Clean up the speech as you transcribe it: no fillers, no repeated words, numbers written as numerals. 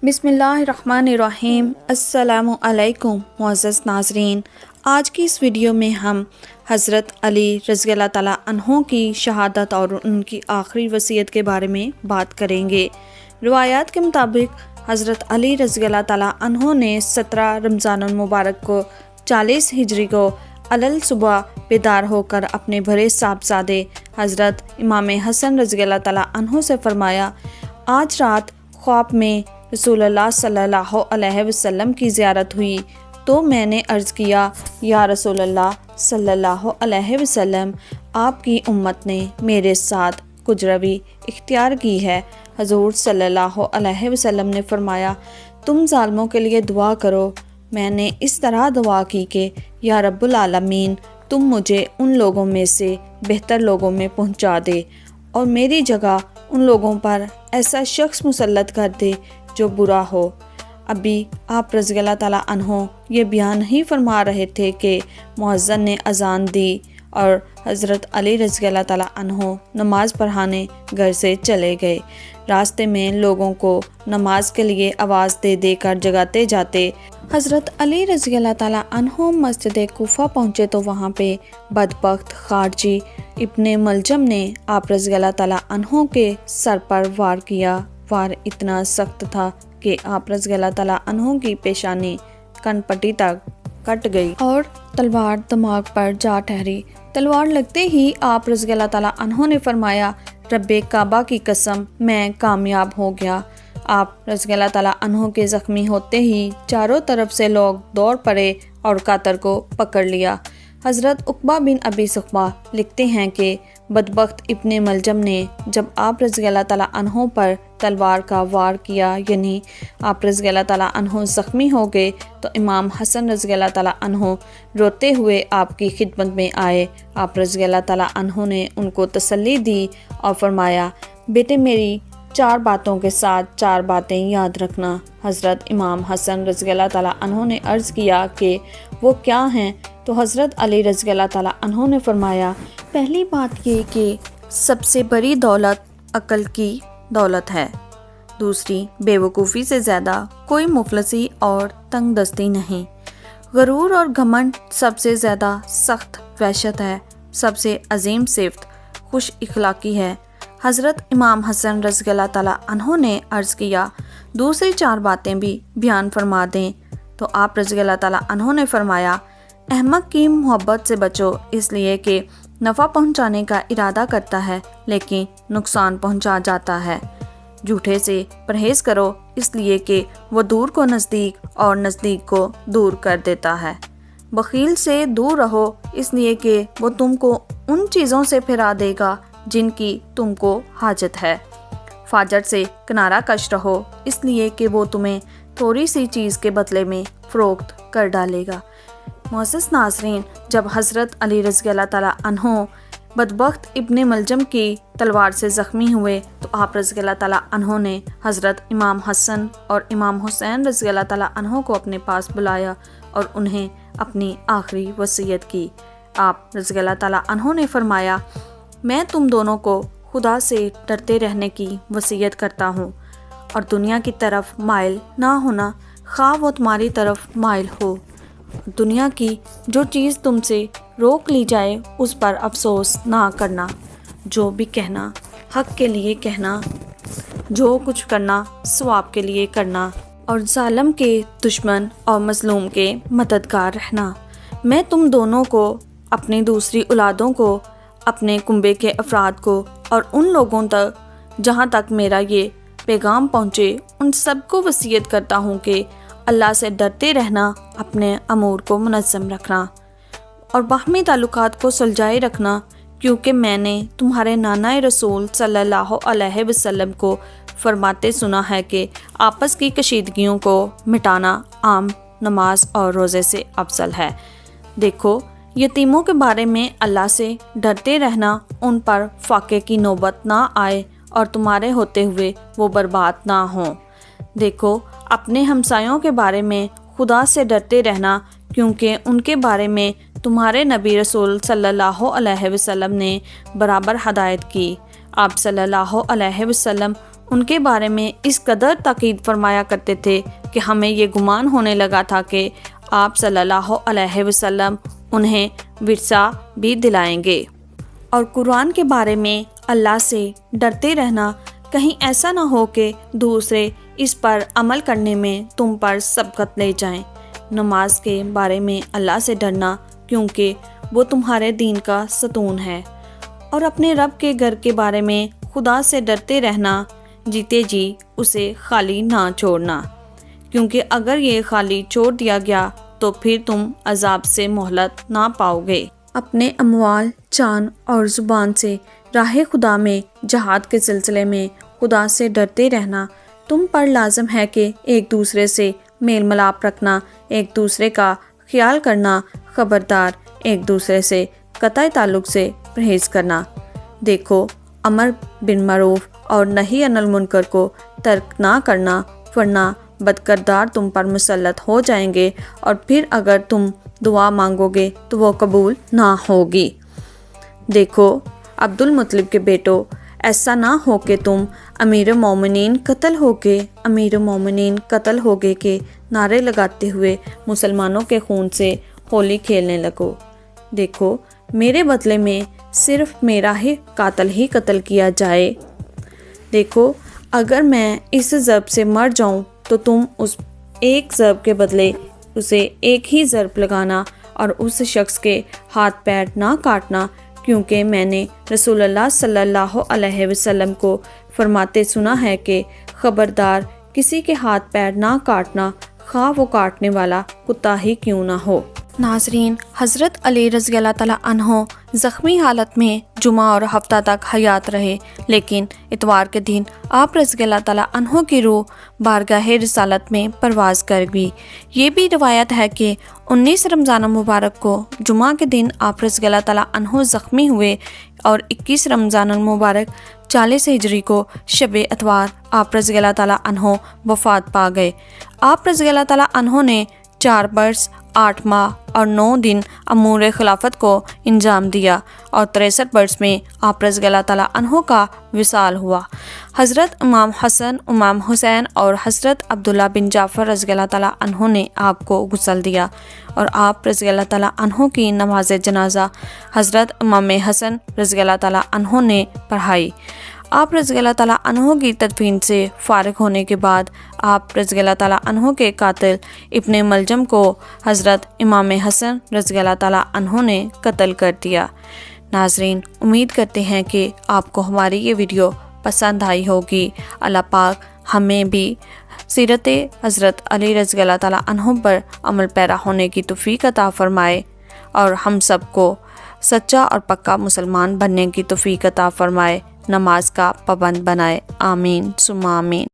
بسم اللہ الرحمن الرحیم۔ السلام علیکم معزز ناظرین، آج کی اس ویڈیو میں ہم حضرت علی رضی اللہ تعالیٰ عنہ کی شہادت اور ان کی آخری وصیت کے بارے میں بات کریں گے۔ روایات کے مطابق حضرت علی رضی اللہ تعالیٰ عنہ نے 17 رمضان المبارک کو 40 ہجری کو علل صبح بیدار ہو کر اپنے بڑے صاحبزادے حضرت امام حسن رضی اللہ تعالیٰ عنہ سے فرمایا، آج رات خواب میں رسول اللہ صلی اللہ علیہ وسلم کی زیارت ہوئی تو میں نے عرض کیا، یا رسول اللہ صلی اللہ علیہ وسلم، آپ کی امت نے میرے ساتھ کچھ روی اختیار کی ہے۔ حضور صلی اللہ علیہ وسلم نے فرمایا، تم ظالموں کے لیے دعا کرو۔ میں نے اس طرح دعا کی کہ یا رب العالمین، تم مجھے ان لوگوں میں سے بہتر لوگوں میں پہنچا دے اور میری جگہ ان لوگوں پر ایسا شخص مسلط کر دے جو برا ہو۔ ابھی آپ رضی اللہ تعالیٰ عنہ یہ بیان ہی فرما رہے تھے کہ مؤذن نے اذان دی اور حضرت علی رضی اللہ تعالیٰ عنہ نماز پڑھانے گھر سے چلے گئے۔ راستے میں لوگوں کو نماز کے لیے آواز دے دے کر جگاتے جاتے حضرت علی رضی اللہ تعالیٰ عنہ مسجد کوفہ پہنچے تو وہاں پہ بدبخت خارجی ابن ملجم نے آپ رضی اللہ تعالیٰ عنہ کے سر پر وار کیا۔ وار اتنا سخت تھا کہ آپ رضی اللہ تعالیٰ عنہ کی پیشانی کن پٹی تک کٹ گئی اور تلوار دماغ پر جا ٹھہری۔ تلوار لگتے ہی آپ رضی اللہ تعالیٰ عنہ نے فرمایا، رب کعبہ کی قسم، میں کامیاب ہو گیا۔ آپ رضی اللہ تعالیٰ عنہ کے زخمی ہوتے ہی چاروں طرف سے لوگ دوڑ پڑے اور قاتل کو پکڑ لیا۔ حضرت عقبہ بن ابی صخبہ لکھتے ہیں کہ بدبخت ابن ملجم نے جب آپ رضی اللہ تعالیٰ عنہ پر تلوار کا وار کیا، یعنی آپ رضی اللہ تعالیٰ عنہ زخمی ہو گئے، تو امام حسن رضی اللہ تعالیٰ عنہ روتے ہوئے آپ کی خدمت میں آئے۔ آپ رضی اللہ تعالیٰ عنہ نے ان کو تسلی دی اور فرمایا، بیٹے میری 4 باتوں کے ساتھ 4 باتیں یاد رکھنا۔ حضرت امام حسن رضی اللہ تعالیٰ عنہ نے عرض کیا کہ وہ کیا ہیں؟ تو حضرت علی رضی اللہ تعالیٰ عنہ نے فرمایا، پہلی بات یہ کہ سب سے بڑی دولت عقل کی دولت ہے، دوسری بے وقوفی سے زیادہ کوئی مفلسی اور تنگ دستی نہیں، غرور اور گھمنڈ سب سے زیادہ سخت وحشت ہے، سب سے عظیم صفت خوش اخلاقی ہے۔ حضرت امام حسن رضی اللہ تعالیٰ عنہ نے عرض کیا، دوسری 4 باتیں بھی بیان فرما دیں۔ تو آپ رضی اللہ تعالیٰ عنہ نے فرمایا، احمق کی محبت سے بچو، اس لیے کہ نفع پہنچانے کا ارادہ کرتا ہے لیکن نقصان پہنچا جاتا ہے۔ جھوٹے سے پرہیز کرو، اس لیے کہ وہ دور کو نزدیک اور نزدیک کو دور کر دیتا ہے۔ بخیل سے دور رہو، اس لیے کہ وہ تم کو ان چیزوں سے پھرا دے گا جن کی تم کو حاجت ہے۔ فاجر سے کنارہ کش رہو، اس لیے کہ وہ تمہیں تھوڑی سی چیز کے بدلے میں فروخت کر ڈالے گا۔ معزز ناظرین، جب حضرت علی رضی اللہ تعالیٰ عنہ بدبخت ابن ملجم کی تلوار سے زخمی ہوئے تو آپ رضی اللہ تعالیٰ عنہ نے حضرت امام حسن اور امام حسین رضی اللہ تعالیٰ عنہ کو اپنے پاس بلایا اور انہیں اپنی آخری وصیت کی۔ آپ رضی اللہ تعالیٰ عنہ نے فرمایا، میں تم دونوں کو خدا سے ڈرتے رہنے کی وصیت کرتا ہوں اور دنیا کی طرف مائل نہ ہونا، خواہ وہ تمہاری طرف مائل ہو۔ دنیا کی جو چیز تم سے روک لی جائے اس پر افسوس نہ کرنا، جو بھی کہنا حق کے لیے کہنا، جو کچھ کرنا ثواب کے لیے کرنا اور ظالم کے دشمن اور مظلوم کے مددگار رہنا۔ میں تم دونوں کو، اپنی دوسری اولادوں کو، اپنے کنبے کے افراد کو اور ان لوگوں تک جہاں تک میرا یہ پیغام پہنچے ان سب کو وصیت کرتا ہوں کہ اللہ سے ڈرتے رہنا، اپنے امور کو منظم رکھنا اور باہمی تعلقات کو سلجھائے رکھنا، کیونکہ میں نے تمہارے نانا رسول صلی اللہ علیہ وسلم کو فرماتے سنا ہے کہ آپس کی کشیدگیوں کو مٹانا عام نماز اور روزے سے افضل ہے۔ دیکھو، یتیموں کے بارے میں اللہ سے ڈرتے رہنا، ان پر فاقے کی نوبت نہ آئے اور تمہارے ہوتے ہوئے وہ برباد نہ ہوں۔ دیکھو، اپنے ہمسایوں کے بارے میں خدا سے ڈرتے رہنا، کیونکہ ان کے بارے میں تمہارے نبی رسول صلی اللہ علیہ وسلم نے برابر ہدایت کی۔ آپ صلی اللہ علیہ وسلم ان کے بارے میں اس قدر تاکید فرمایا کرتے تھے کہ ہمیں یہ گمان ہونے لگا تھا کہ آپ صلی اللہ علیہ وسلم انہیں ورثہ بھی دلائیں گے۔ اور قرآن کے بارے میں اللہ سے ڈرتے رہنا، کہیں ایسا نہ ہو کہ دوسرے اس پر عمل کرنے میں تم پر سبقت لے جائیں۔ نماز کے بارے میں اللہ سے ڈرنا، کیونکہ وہ تمہارے دین کا ستون ہے۔ اور اپنے رب کے گھر کے بارے میں خدا سے ڈرتے رہنا، جیتے جی اسے خالی نہ چھوڑنا، کیونکہ اگر یہ خالی چھوڑ دیا گیا تو پھر تم عذاب سے مہلت نہ پاؤ گے۔ اپنے اموال، جان اور زبان سے راہ خدا میں جہاد کے سلسلے میں خدا سے ڈرتے رہنا تم پر لازم ہے کہ ایک دوسرے سے میل ملاپ رکھنا، ایک دوسرے کا خیال کرنا، خبردار ایک دوسرے سے قطع تعلق سے پرہیز کرنا۔ دیکھو، امر بالمعروف اور نہی عن المنکر کو ترک نہ کرنا، ورنہ بدکردار تم پر مسلط ہو جائیں گے، اور پھر اگر تم دعا مانگو گے تو وہ قبول نہ ہوگی۔ دیکھو عبد المطلب کے بیٹو، ایسا نہ ہو کہ تم امیر المومنین قتل ہوگے کے نعرے لگاتے ہوئے مسلمانوں کے خون سے ہولی کھیلنے لگو۔ دیکھو، میرے بدلے میں صرف میرا ہی قتل کیا جائے۔ دیکھو، اگر میں اس ضرب سے مر جاؤں تو تم اس ایک ضرب کے بدلے اسے ایک ہی ضرب لگانا اور اس شخص کے ہاتھ پیر نہ کاٹنا، کیونکہ میں نے رسول اللہ صلی اللہ علیہ وسلم کو فرماتے سنا ہے کہ خبردار کسی کے ہاتھ پیر نہ کاٹنا، خواہ وہ کاٹنے والا کتا ہی کیوں نہ ہو۔ ناظرین، حضرت علی رضی اللہ تعالیٰ عنہ زخمی حالت میں جمعہ اور ہفتہ تک حیات رہے، لیکن اتوار کے دن آپ رضی اللہ تعالیٰ عنہ کی روح بارگاہ رسالت میں پرواز کر گئی۔ یہ بھی روایت ہے کہ 19 رمضان المبارک کو جمعہ کے دن آپ رضی اللہ تعالیٰ عنہ زخمی ہوئے، اور 21 رمضان المبارک 40 ہجری کو شب اتوار آپ رضی اللہ تعالیٰ عنہ وفات پا گئے۔ آپ رضی اللہ تعالیٰ عنہ نے 4 برس 8 ماہ اور 9 دن امور خلافت کو انجام دیا، اور 63 برس میں آپ رضی اللہ تعالیٰ عنہ کا وصال ہوا۔ حضرت امام حسن، امام حسین اور حضرت عبداللہ بن جعفر رضی اللہ تعالیٰ عنہ نے آپ کو غسل دیا، اور آپ رضی اللہ تعالیٰ عنہ کی نماز جنازہ حضرت امام حسن رضی اللہ تعالیٰ عنہ نے پڑھائی۔ آپ رضی اللہ تعالیٰ عنہ کی تدفین سے فارغ ہونے کے بعد آپ رضی اللہ تعالیٰ عنہ کے قاتل ابن ملجم کو حضرت امام حسن رضی اللہ تعالیٰ عنہ نے قتل کر دیا۔ ناظرین، امید کرتے ہیں کہ آپ کو ہماری یہ ویڈیو پسند آئی ہوگی۔ اللہ پاک ہمیں بھی سیرت حضرت علی رضی اللہ تعالیٰ عنہ پر عمل پیرا ہونے کی توفیق عطا فرمائے، اور ہم سب کو سچا اور پکا مسلمان بننے کی توفیق عطا فرمائے، نماز کا پابند بنائے۔ آمین ثم آمین۔